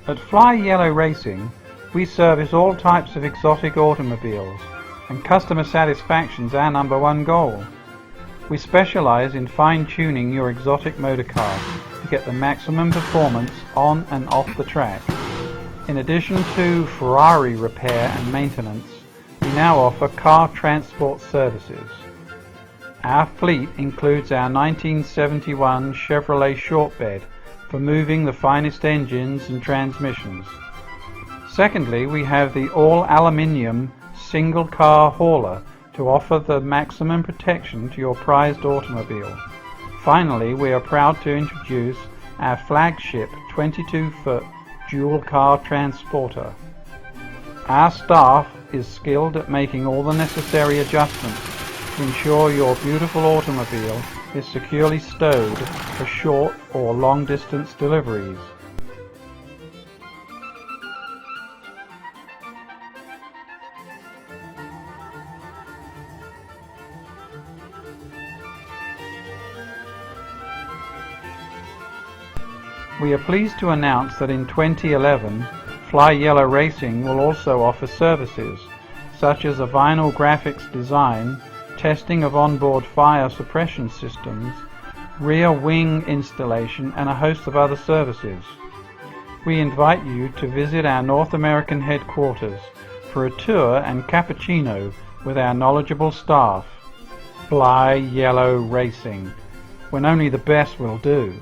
At Fly Yellow Racing, we service all types of exotic automobiles, and customer satisfaction is our #1 goal. We specialize in fine-tuning your exotic motor car to get the maximum performance on and off the track. In addition to Ferrari repair and maintenance, we now offer car transport services. Our fleet includes our 1971 Chevrolet Shortbed for moving the finest engines and transmissions. Secondly, we have the all-aluminium single-car hauler to offer the maximum protection to your prized automobile. Finally, we are proud to introduce our flagship 22-foot dual-car transporter. Our staff is skilled at making all the necessary adjustments to ensure your beautiful automobile is securely stowed for short or long-distance deliveries. We are pleased to announce that in 2011, Fly Yellow Racing will also offer services such as a vinyl graphics design, testing of onboard fire suppression systems, rear wing installation, and a host of other services. We invite you to visit our North American headquarters for a tour and cappuccino with our knowledgeable staff. Fly Yellow Racing, when only the best will do.